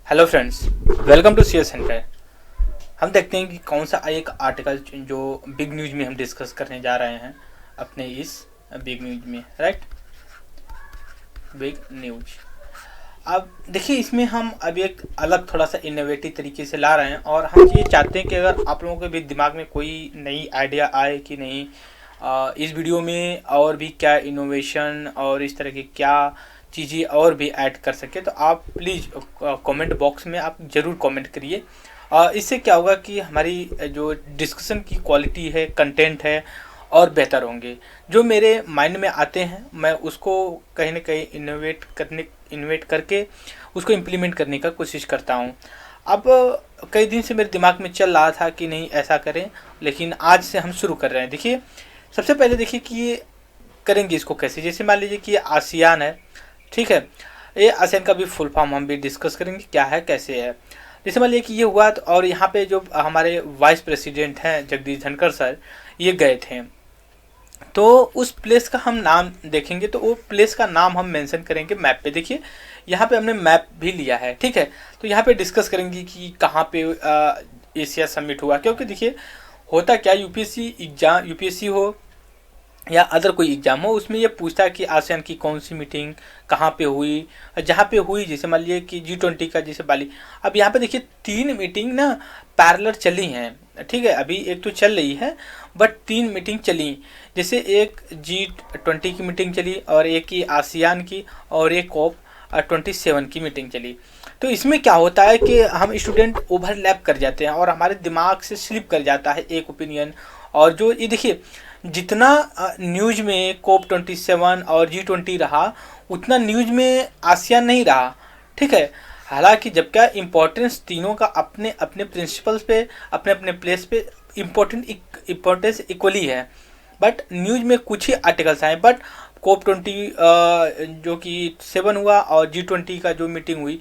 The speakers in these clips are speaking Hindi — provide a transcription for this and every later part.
Hello friends, welcome to CS centre. हम देखते हैं कि कौन सा एक आर्टिकल जो बिग न्यूज में हम डिस्कस करने जा रहे हैं अपने इस बिग न्यूज में, राइट। Big news. अब देखिए, इसमें हम अभी एक अलग थोड़ा सा इनोवेटिव तरीके से ला रहे हैं और हम ये चाहते हैं कि अगर आप लोगों के भी दिमाग में कोई नई आइडिया आए कि नहीं इस वीडियो में और भी क्या इनोवेशन और इस तरह की क्या चीज़ें और भी ऐड कर सके, तो आप प्लीज़ कमेंट बॉक्स में आप ज़रूर कमेंट करिए। इससे क्या होगा कि हमारी जो डिस्कशन की क्वालिटी है, कंटेंट है, और बेहतर होंगे। जो मेरे माइंड में आते हैं मैं उसको कहीं ना कहीं इनोवेट करके उसको इम्प्लीमेंट करने का कोशिश करता हूँ। अब कई दिन से मेरे दिमाग में चल रहा था कि नहीं ऐसा करें, लेकिन आज से हम शुरू कर रहे हैं। देखिए, सबसे पहले देखिए कि ये करेंगे इसको कैसे। जैसे मान लीजिए कि ये आसियान है, ठीक है। ये आसियान का भी फुल फॉर्म हम भी डिस्कस करेंगे क्या है कैसे है। जैसे मान लीजिए कि ये हुआ तो, और यहाँ पे जो हमारे वाइस प्रेसिडेंट हैं जगदीश धनखड़ सर, ये गए थे, तो उस प्लेस का हम नाम देखेंगे तो वो प्लेस का नाम हम मेंशन करेंगे मैप पे। देखिए यहाँ पे हमने मैप भी लिया है, ठीक है। तो यहाँ पे डिस्कस करेंगे कि कहाँ पे एशिया समिट हुआ, क्योंकि देखिए होता क्या, यूपीएससी एग्जाम, यूपीएससी हो या अदर कोई एग्जाम हो, उसमें ये पूछता है कि आसियान की कौन सी मीटिंग कहाँ पे हुई, जहाँ पे हुई। जैसे मान लीजिए कि G20 का जैसे बाली, अब यहाँ पे देखिए 3 मीटिंग ना पैरेलल चली हैं, ठीक है। अभी एक तो चल रही है बट 3 मीटिंग चली। जैसे एक G20 की मीटिंग चली और एक की आसियान की और एक COP27 की मीटिंग चली। तो इसमें क्या होता है कि हम स्टूडेंट ओवरलैप कर जाते हैं और हमारे दिमाग से स्लिप कर जाता है एक ओपिनियन। और जो ये देखिए, जितना न्यूज में COP27 और G20 रहा, उतना न्यूज में आसियान नहीं रहा, ठीक है। हालांकि जबकि इम्पोर्टेंस तीनों का अपने अपने प्रिंसिपल्स पे, अपने अपने प्लेस पे इम्पोर्टेंस इक्वली है, बट न्यूज में कुछ ही आर्टिकल्स आए। बट COP20 जो कि 7 हुआ और G20 का जो मीटिंग हुई,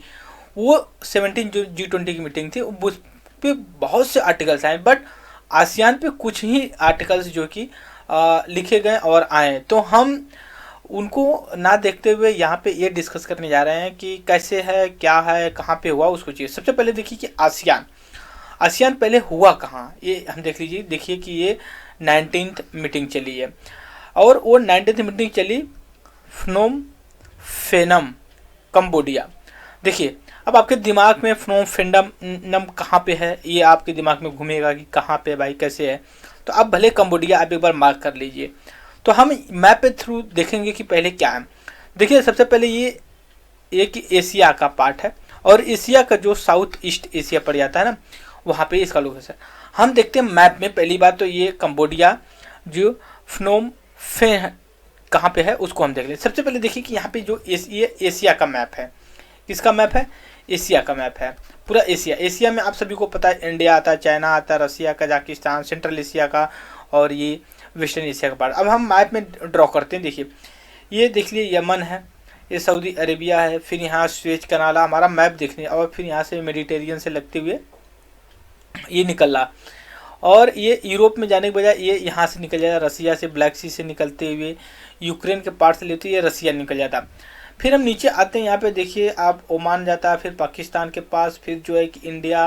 वो 17 जो G20 की मीटिंग थी उस पे बहुत से आर्टिकल्स आए, बट आसियान पे कुछ ही आर्टिकल्स जो कि लिखे गए और आए। तो हम उनको ना देखते हुए यहाँ पे ये डिस्कस करने जा रहे हैं कि कैसे है, क्या है, कहाँ पे हुआ उसको चाहिए। सबसे पहले देखिए कि आसियान आसियान पहले हुआ कहाँ, ये हम देख लीजिए। देखिए कि ये 19th मीटिंग चली है और वो 19th मीटिंग चली फ्नोम फेनम, कंबोडिया। देखिए, अब आपके दिमाग में फ्नोम फेंडम नम कहाँ पे है, ये आपके दिमाग में घूमेगा कि कहाँ पे भाई कैसे है। तो अब भले कंबोडिया आप एक बार मार्क कर लीजिए। तो हम मैप पे थ्रू देखेंगे कि पहले क्या है। देखिए, सबसे पहले ये एक एशिया का पार्ट है और एशिया का जो साउथ ईस्ट एशिया पड़ जाता है ना, वहाँ पे इसका लोकेशन हम देखते हैं मैप में। पहली बात तो ये कंबोडिया जो फ्नोम फे कहाँ पे है उसको हम देख लें। सबसे पहले देखिए कि यहाँ पे जो एशिया का मैप है, किसका मैप है, एशिया का मैप है। पूरा एशिया, एशिया में आप सभी को पता है इंडिया आता है, चाइना आता है, रसिया, कजाकिस्तान, सेंट्रल एशिया का और ये वेस्टर्न एशिया का पार्ट। अब हम मैप में ड्रॉ करते हैं। देखिए, ये देख लिए यमन है, ये सऊदी अरेबिया है, फिर यहाँ स्वेज कनाल, हमारा मैप देखने, और फिर यहाँ से मेडिटेरियन से लगते हुए ये निकल रहा, और ये यूरोप में जाने के बजाय ये यहाँ से निकल जाता, रसिया से, ब्लैक सी से निकलते हुए यूक्रेन के पार्ट से लेते हुए ये रसिया निकल जाता। फिर हम नीचे आते हैं, यहाँ पे देखिए आप ओमान जाता है, फिर पाकिस्तान के पास, फिर जो है कि इंडिया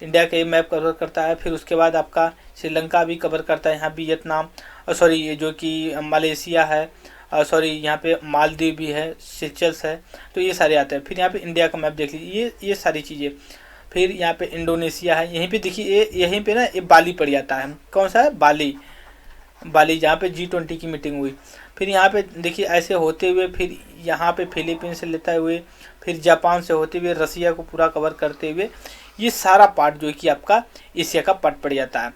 का ये मैप कवर करता है। फिर उसके बाद आपका श्रीलंका भी कवर करता है, यहाँ वियतनाम, सॉरी ये जो कि मलेशिया है, सॉरी यहाँ पे मालदीव भी है, सिचल्स है, तो ये सारे आते हैं। फिर यहाँ पे इंडिया का मैप देख लीजिए, ये सारी चीज़ें। फिर यहाँ पे इंडोनेशिया है, यहीं पे देखिए ये यहीं पे ना ये बाली पड़ जाता है। कौन सा है, बाली जहाँ पे G20 की मीटिंग हुई। फिर यहाँ पे देखिए ऐसे होते हुए फिर यहाँ पे फिलीपींस से लेते हुए फिर जापान से होते हुए रसिया को पूरा कवर करते हुए ये सारा पार्ट जो है कि आपका एशिया का पार्ट पड़ जाता है।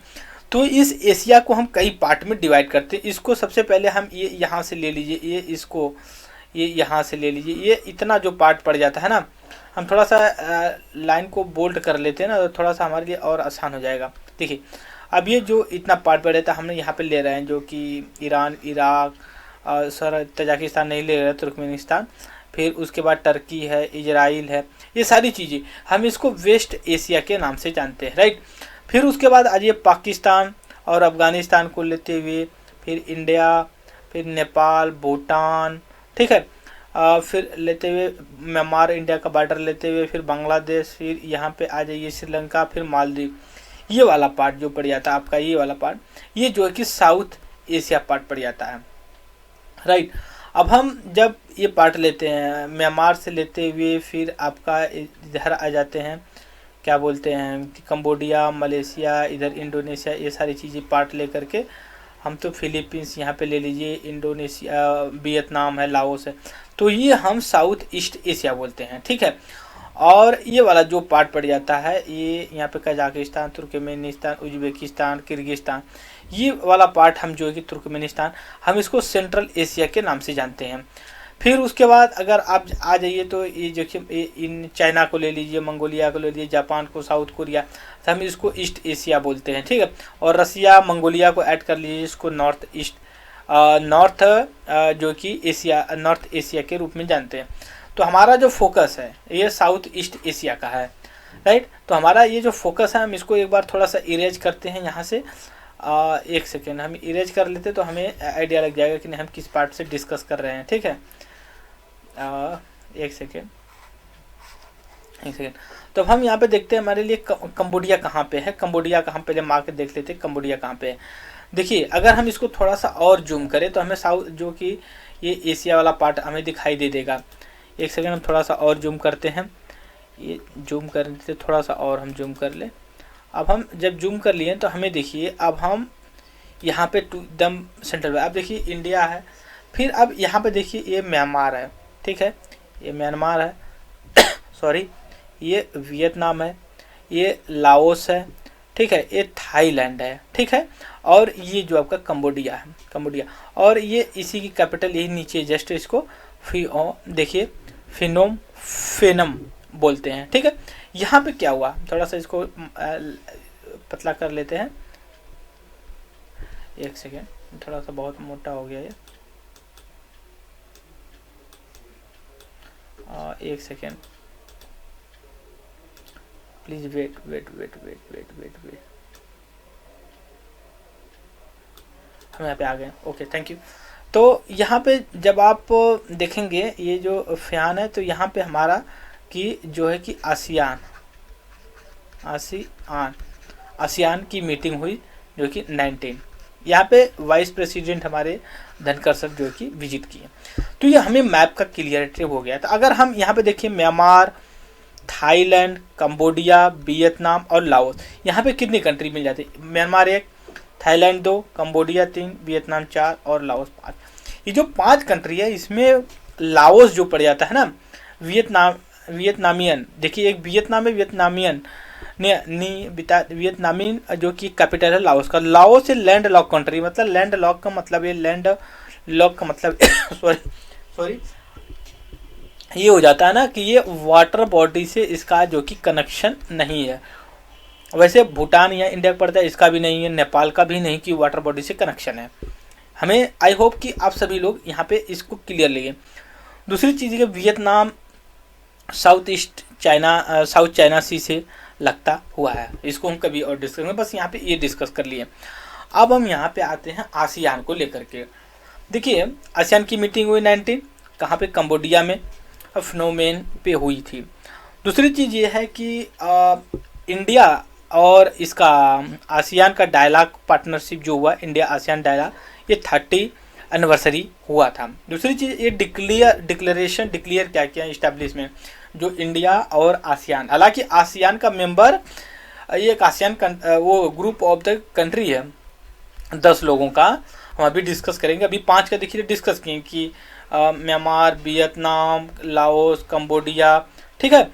तो इस एशिया को हम कई पार्ट में डिवाइड करते हैं। इसको सबसे पहले हम ये यहाँ से ले लीजिए, ये इसको ये यहाँ से ले लीजिए, ये इतना जो पार्ट पड़ जाता है ना, हम थोड़ा सा लाइन को बोल्ड कर लेते हैं ना, तो थोड़ा सा हमारे लिए और आसान हो जाएगा। देखिए, अब ये जो इतना पार्ट पड़ जाता है हमने यहाँ पे ले रहे हैं, जो कि ईरान, इराक, सर तजाकिस्तान नहीं ले रहे, तुर्कमेनिस्तान, फिर उसके बाद टर्की है, इजराइल है, ये सारी चीज़ें हम इसको वेस्ट एशिया के नाम से जानते हैं, राइट। फिर उसके बाद आज ये पाकिस्तान और अफ़गानिस्तान को लेते हुए फिर इंडिया, फिर नेपाल, भूटान, ठीक है, फिर लेते हुए म्यांमार इंडिया का बॉर्डर लेते हुए फिर बांग्लादेश, फिर यहाँ पे आ जाइए श्रीलंका, फिर मालदीव। ये वाला पार्ट जो पड़ जाता है आपका, ये वाला पार्ट, ये जो है कि साउथ एशिया पार्ट पड़ जाता है, राइट। अब हम जब ये पार्ट लेते हैं म्यांमार से लेते हुए फिर आपका इधर आ जाते हैं, क्या बोलते हैं, कंबोडिया, मलेशिया, इधर इंडोनेशिया, ये सारी चीज़ें पार्ट ले करके हम तो फिलीपींस यहाँ पे ले लीजिए, इंडोनेशिया, वियतनाम है, लाओस है, तो ये हम साउथ ईस्ट एशिया बोलते हैं, ठीक है। और ये वाला जो पार्ट पड़ जाता है ये यहाँ पे कजाकिस्तान, तुर्कमेनिस्तान, उज्बेकिस्तान, किर्गिस्तान, ये वाला पार्ट हम जो है कि तुर्कमेनिस्तान, हम इसको सेंट्रल एशिया के नाम से जानते हैं। फिर उसके बाद अगर आप आ जाइए तो ये जो कि इन चाइना को ले लीजिए, मंगोलिया को ले लीजिए, जापान को, साउथ कोरिया, तो हम इसको ईस्ट एशिया बोलते हैं, ठीक है। और रसिया, मंगोलिया को ऐड कर लीजिए, इसको नॉर्थ ईस्ट नॉर्थ जो कि एशिया, नॉर्थ एशिया के रूप में जानते हैं। तो हमारा जो फोकस है ये साउथ ईस्ट एशिया का है, राइट। तो हमारा ये जो फोकस है हम इसको एक बार थोड़ा सा इरेज करते हैं यहाँ से, एक सेकेंड हम इरेज कर लेते तो हमें आइडिया लग जाएगा कि नहीं हम किस पार्ट से डिस्कस कर रहे हैं, ठीक है। एक सेकेंड। तो अब हम यहाँ पे देखते हैं हमारे लिए कंबोडिया कहाँ पे है, कंबोडिया का हम पहले मार के देख लेते हैं कंबोडिया कहाँ पे है। देखिए अगर हम इसको थोड़ा सा और जूम करें तो हमें साउथ जो कि ये एशिया वाला पार्ट हमें दिखाई दे देगा। एक सेकेंड हम थोड़ा सा और जूम करते हैं, ये जूम करने से थोड़ा सा और हम जूम कर ले। अब हम जब जूम कर लिए तो हमें देखिए अब हम यहाँ पे एकदम सेंटर पे, अब देखिए इंडिया है, फिर अब यहाँ पे देखिए ये म्यांमार है, ठीक है, ये म्यांमार है सॉरी, ये वियतनाम है, ये लाओस है, ठीक है, ये थाईलैंड है, ठीक है, और ये जो आपका कंबोडिया है, कंबोडिया, और ये इसी की कैपिटल यही नीचे जस्ट इसको देखिए फिनोम फेनम बोलते हैं, ठीक है। यहाँ पे क्या हुआ, थोड़ा सा इसको पतला कर लेते हैं, एक सेकेंड, थोड़ा सा बहुत मोटा हो गया ये, एक second please wait wait wait wait wait wait wait, हम यहाँ पे आ गए, ओके थैंक यू। तो यहाँ पे जब आप देखेंगे ये जो फ्यान है तो यहाँ पे हमारा कि जो है कि आसियान की मीटिंग हुई जो कि 19, यहाँ पे वाइस प्रेसिडेंट हमारे धनखड़ सर जो कि विजिट किए। तो ये हमें मैप का क्लियरिटी हो गया। तो अगर हम यहाँ पे देखिए म्यांमार, थाईलैंड, कंबोडिया, वियतनाम और लाओस, यहाँ पे कितनी कंट्री मिल जाती है, म्यांमार 1, थाईलैंड 2, कंबोडिया 3, वियतनाम 4 और लाओस 5। ये जो 5 कंट्री है इसमें लाओस जो पड़ जाता है ना, वियतनामियन, देखिए एक वियतनाम में वियतनामियन वियतनामी जो कि कैपिटल है लाओस का। लाओस है लैंड लॉक कंट्री, मतलब लैंड लॉक का मतलब ये लैंड लॉक का मतलब सॉरी ये हो जाता है ना कि ये वाटर बॉडी से इसका जो कि कनेक्शन नहीं है। वैसे भूटान या इंडिया पड़ता है, इसका भी नहीं है, नेपाल का भी नहीं कि वाटर बॉडी से कनेक्शन है। हमें आई होप कि आप सभी लोग यहाँ पे इसको क्लियर लेंगे। दूसरी चीज़ है वियतनाम साउथ चाइना सी से लगता हुआ है, इसको हम कभी और डिस्कस करेंगे, बस यहाँ पे ये डिस्कस कर लिए। अब हम यहाँ पे आते हैं आसियान को लेकर के। देखिए आसियान की मीटिंग हुई 19, कहाँ पे, कंबोडिया में, फिनोमेन पे हुई थी। दूसरी चीज़ ये है कि इंडिया और इसका आसियान का डायलॉग पार्टनरशिप जो हुआ, इंडिया आसियान डायलॉग, ये 30 एनिवर्सरी हुआ था। दूसरी चीज़ ये डिक्लेयर क्या किया इस्टेब्लिशमेंट, जो इंडिया और आसियान, हालांकि आसियान का मेंबर ये एक आसियान वो ग्रुप ऑफ द कंट्री है 10 लोगों का, हम अभी डिस्कस करेंगे। अभी 5 का देखिए डिस्कस किए कि म्यांमार, वियतनाम, लाओस, कंबोडिया, ठीक है,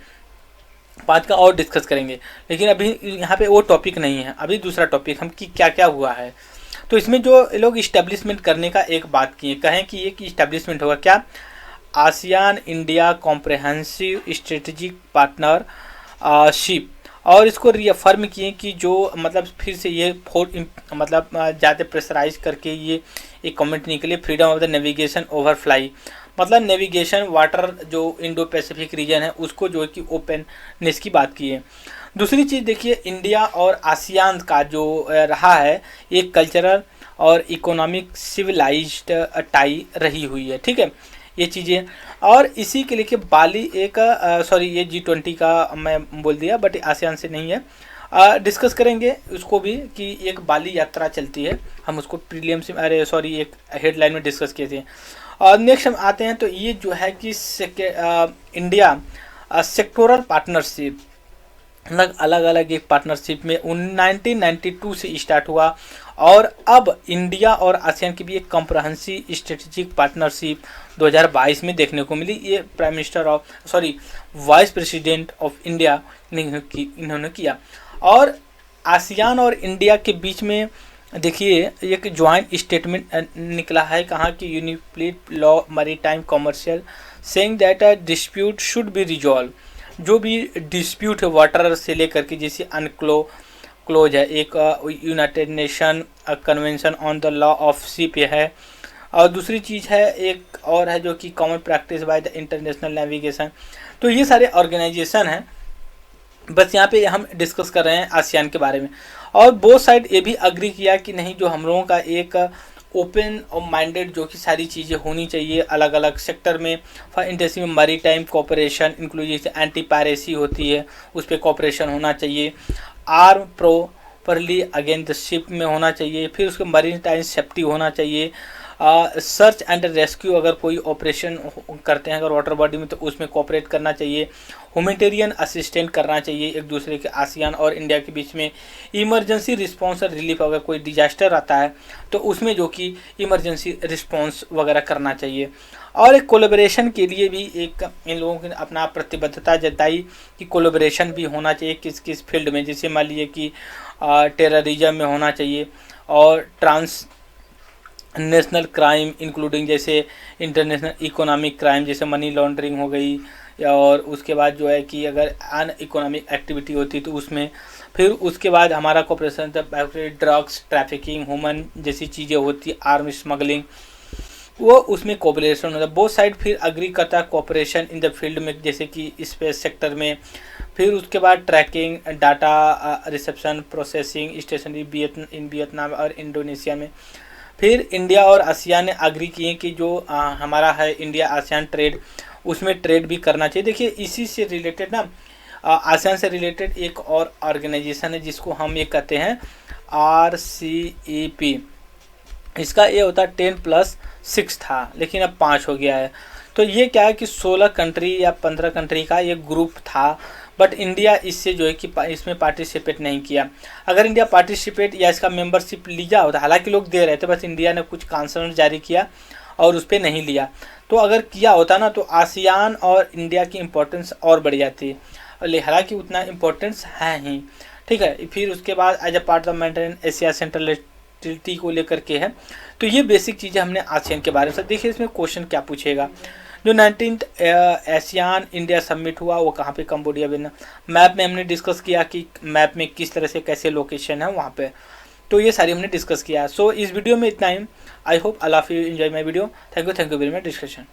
5 का और डिस्कस करेंगे। लेकिन अभी यहाँ पे वो टॉपिक नहीं है, अभी दूसरा टॉपिक हम कि क्या क्या हुआ है। तो इसमें जो लोग इस्टेब्लिशमेंट करने का एक बात किए, कहें कि ये कि इस्टेब्लिशमेंट होगा क्या, ASEAN India comprehensive strategic partnership, और इसको रिअफर्म किए कि जो मतलब फिर से ये मतलब ज़्यादा प्रेशराइज करके ये एक कमेंट निकले, freedom of the navigation over fly, मतलब नेविगेशन वाटर जो इंडो पैसिफिक रीजन है उसको जो है कि ओपननेस की बात की है। दूसरी चीज़ देखिए इंडिया और आसियान का जो रहा है एक कल्चरल और इकोनॉमिक सिविलाइज्ड टाई रही हुई है, ठीक है, ये चीज़ें। और इसी के लिए कि बाली एक सॉरी ये G20 का मैं बोल दिया, बट आसियान से नहीं है। डिस्कस करेंगे उसको भी कि एक बाली यात्रा चलती है, हम उसको प्रीलियम से अरे सॉरी एक हेडलाइन में डिस्कस किए थे। और नेक्स्ट हम आते हैं तो ये जो है कि इंडिया सेक्टोरल पार्टनरशिप, मतलब अलग अलग एक पार्टनरशिप में 1992 से स्टार्ट हुआ और अब इंडिया और आसियान के बीच एक कॉम्प्रहेंसिव स्ट्रेटेजिक पार्टनरशिप 2022 में देखने को मिली। ये prime minister of vice president of India इन्होंने किया। और आसियान और इंडिया के बीच में देखिए एक ज्वाइंट स्टेटमेंट निकला है, कहाँ की यूनिप्लिट law maritime commercial saying that a dispute should be resolve. जो भी डिस्प्यूट है वाटर से लेकर के, जैसे क्लोज है एक United nation convention on the law of ship है, और दूसरी चीज़ है एक और है जो कि common practice by the international navigation. तो ये सारे ऑर्गेनाइजेशन हैं, बस यहाँ पे हम डिस्कस कर रहे हैं आसियान के बारे में। और बोथ साइड ये भी अग्री किया कि नहीं, जो हम लोगों का एक ओपन और माइंडेड जो कि सारी चीज़ें होनी चाहिए अलग अलग सेक्टर में। फॉर इंटरेस्ट में मरी टाइम कॉपरेशन इंक्लूड, जैसे एंटी पायरेसी होती है उस पर कॉपरेशन होना चाहिए, arm properly against the ship में होना चाहिए, फिर उसके मरीन टाइम सेफ्टी होना चाहिए, सर्च एंड रेस्क्यू अगर कोई ऑपरेशन करते हैं अगर वाटर बॉडी में तो उसमें कोऑपरेट करना चाहिए, ह्यूमैनिटेरियन असिस्टेंट करना चाहिए एक दूसरे के आसियान और इंडिया के बीच में, इमरजेंसी रिस्पांस और रिलीफ अगर कोई डिजास्टर आता है तो उसमें जो कि इमरजेंसी रिस्पांस वगैरह करना चाहिए। और एक कोलैबोरेशन के लिए भी एक इन लोगों ने अपना प्रतिबद्धता जताई कि कोलैबोरेशन भी होना चाहिए किस किस फील्ड में, जैसे मान लीजिए कि टेररिज्म में होना चाहिए और ट्रांस नेशनल क्राइम इंक्लूडिंग जैसे इंटरनेशनल इकोनॉमिक क्राइम जैसे मनी लॉन्ड्रिंग हो गई, और उसके बाद जो है कि अगर अन इकोनॉमिक एक्टिविटी होती तो उसमें, फिर उसके बाद हमारा कोऑपरेशन ड्रग्स ट्रैफिकिंग ह्यूमन जैसी चीज़ें होती, आर्म स्मगलिंग, वो उसमें कोऑपरेशन होता है बोथ साइड। फिर अग्री करता है कोऑपरेशन इन द फील्ड में जैसे कि स्पेस सेक्टर में, फिर उसके बाद tracking data reception processing stationary in Vietnam और इंडोनेशिया में। फिर इंडिया और आसियान ने अग्री किए कि जो हमारा है इंडिया आसियान ट्रेड, उसमें ट्रेड भी करना चाहिए। देखिए इसी से रिलेटेड ना आसियान से रिलेटेड एक और ऑर्गेनाइजेशन है जिसको हम ये कहते हैं RCEP। इसका ये होता 10+6 था लेकिन अब 5 हो गया है। तो ये क्या है कि 16 कंट्री या 15 कंट्री का ये ग्रुप था, बट इंडिया इससे जो है कि इसमें पार्टिसिपेट नहीं किया। अगर इंडिया पार्टिसिपेट या इसका मेंबरशिप लिया होता, हालांकि लोग दे रहे थे, बस इंडिया ने कुछ कंसर्न जारी किया और उस पर नहीं लिया। तो अगर किया होता ना तो आसियान और इंडिया की इम्पोर्टेंस और बढ़ जाती, हालांकि उतना इम्पोर्टेंस है ही, ठीक है। फिर उसके बाद as a part of maintain Asia centrality को लेकर के है। तो ये बेसिक चीज़ें हमने आसियान के बारे में। देखिए इसमें क्वेश्चन क्या पूछेगा, जो 19th एशियान इंडिया समिट हुआ वो कहाँ पे, कंबोडिया में। मैप में हमने डिस्कस किया कि मैप में किस तरह से कैसे लोकेशन है वहाँ पे, तो ये सारी हमने डिस्कस किया। सो इस वीडियो में इतना ही। I hope all of you enjoy my video. Thank you very much discussion.